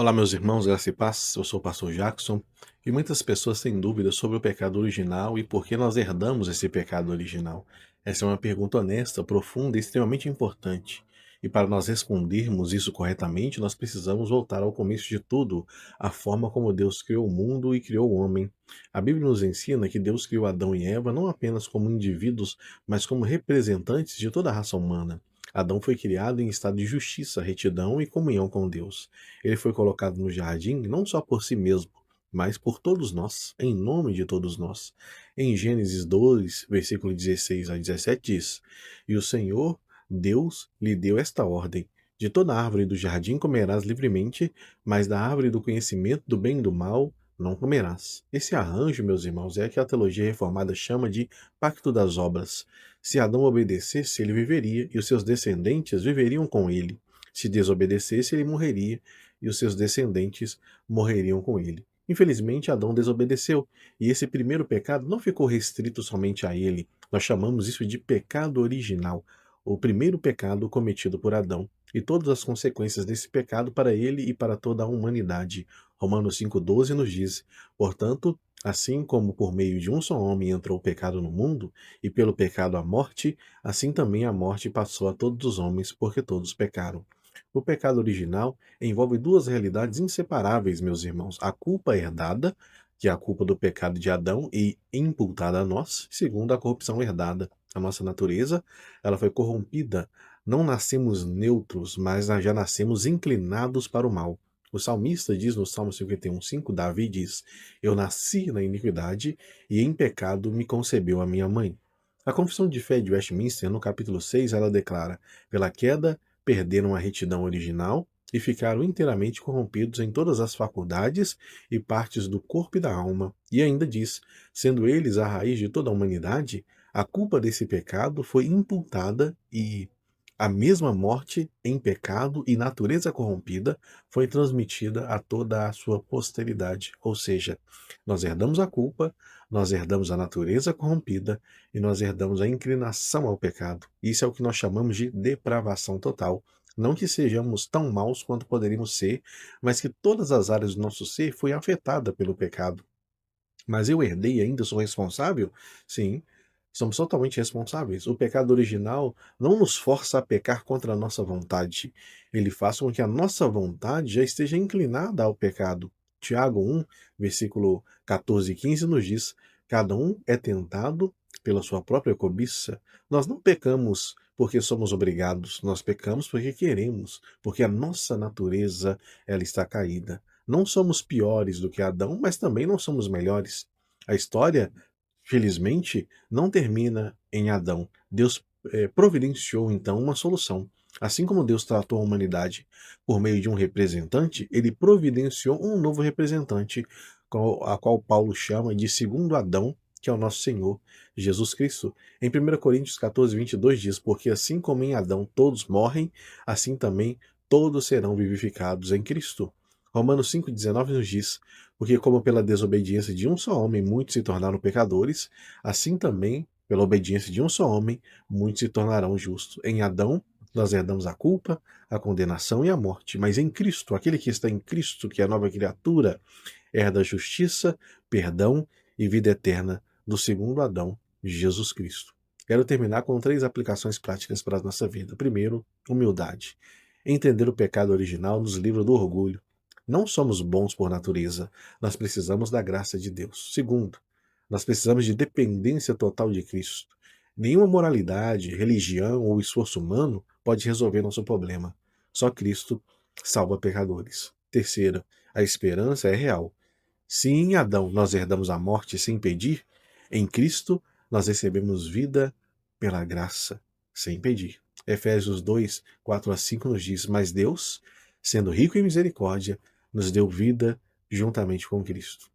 Olá, meus irmãos, graça e paz. Eu sou o pastor Jackson e muitas pessoas têm dúvidas sobre o pecado original e por que nós herdamos esse pecado original. Essa é uma pergunta honesta, profunda e extremamente importante. E para nós respondermos isso corretamente, nós precisamos voltar ao começo de tudo, a forma como Deus criou o mundo e criou o homem. A Bíblia nos ensina que Deus criou Adão e Eva não apenas como indivíduos, mas como representantes de toda a raça humana. Adão foi criado em estado de justiça, retidão e comunhão com Deus. Ele foi colocado no jardim não só por si mesmo, mas por todos nós, em nome de todos nós. Em Gênesis 2, versículo 16 a 17 diz: E o Senhor, Deus, lhe deu esta ordem: De toda árvore do jardim comerás livremente, mas da árvore do conhecimento do bem e do mal não comerás. Esse arranjo, meus irmãos, é que a teologia reformada chama de pacto das obras. Se Adão obedecesse, ele viveria, e os seus descendentes viveriam com ele. Se desobedecesse, ele morreria, e os seus descendentes morreriam com ele. Infelizmente, Adão desobedeceu, e esse primeiro pecado não ficou restrito somente a ele. Nós chamamos isso de pecado original, o primeiro pecado cometido por Adão, e todas as consequências desse pecado para ele e para toda a humanidade. Romanos 5,12 nos diz: Portanto, assim como por meio de um só homem entrou o pecado no mundo, e pelo pecado a morte, assim também a morte passou a todos os homens, porque todos pecaram. O pecado original envolve duas realidades inseparáveis, meus irmãos: a culpa herdada, que é a culpa do pecado de Adão e imputada a nós, segundo a corrupção herdada. A nossa natureza, ela foi corrompida. Não nascemos neutros, mas já nascemos inclinados para o mal. O salmista diz no Salmo 51,5, Davi diz: Eu nasci na iniquidade e em pecado me concebeu a minha mãe. A Confissão de Fé de Westminster, no capítulo 6, ela declara: Pela queda perderam a retidão original e ficaram inteiramente corrompidos em todas as faculdades e partes do corpo e da alma. E ainda diz: sendo eles a raiz de toda a humanidade, a culpa desse pecado foi imputada e a mesma morte em pecado e natureza corrompida foi transmitida a toda a sua posteridade. Ou seja, nós herdamos a culpa, nós herdamos a natureza corrompida e nós herdamos a inclinação ao pecado. Isso é o que nós chamamos de depravação total. Não que sejamos tão maus quanto poderíamos ser, mas que todas as áreas do nosso ser foi afetada pelo pecado. Mas eu herdei e ainda sou responsável? Sim, somos totalmente responsáveis. O pecado original não nos força a pecar contra a nossa vontade. Ele faz com que a nossa vontade já esteja inclinada ao pecado. Tiago 1, versículo 14 e 15 nos diz: Cada um é tentado pela sua própria cobiça. Nós não pecamos porque somos obrigados, nós pecamos porque queremos, porque a nossa natureza ela está caída. Não somos piores do que Adão, mas também não somos melhores. A história, felizmente, não termina em Adão. Deus providenciou então uma solução. Assim como Deus tratou a humanidade por meio de um representante, ele providenciou um novo representante, a qual Paulo chama de segundo Adão, que é o nosso Senhor Jesus Cristo. Em 1 Coríntios 14:22 diz: Porque assim como em Adão todos morrem, assim também todos serão vivificados em Cristo. Romanos 5,19 nos diz: Porque como pela desobediência de um só homem muitos se tornaram pecadores, assim também, pela obediência de um só homem, muitos se tornarão justos. Em Adão, nós herdamos a culpa, a condenação e a morte, mas em Cristo, aquele que está em Cristo, que é a nova criatura, herda a justiça, perdão e vida eterna do segundo Adão, Jesus Cristo. Quero terminar com três aplicações práticas para a nossa vida. Primeiro, humildade. Entender o pecado original nos livra do orgulho. Não somos bons por natureza, nós precisamos da graça de Deus. Segundo, nós precisamos de dependência total de Cristo. Nenhuma moralidade, religião ou esforço humano pode resolver nosso problema. Só Cristo salva pecadores. Terceira, a esperança é real. Se em Adão nós herdamos a morte sem pedir, em Cristo nós recebemos vida pela graça, sem pedir. Efésios 2, 4 a 5 nos diz: Mas Deus, sendo rico em misericórdia, nos deu vida juntamente com Cristo.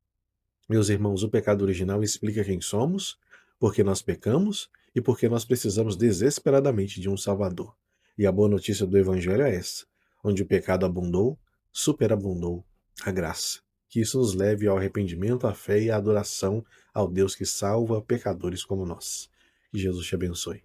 Meus irmãos, o pecado original explica quem somos, por que nós pecamos e por que nós precisamos desesperadamente de um Salvador. E a boa notícia do Evangelho é essa: onde o pecado abundou, superabundou a graça. Que isso nos leve ao arrependimento, à fé e à adoração ao Deus que salva pecadores como nós. Que Jesus te abençoe.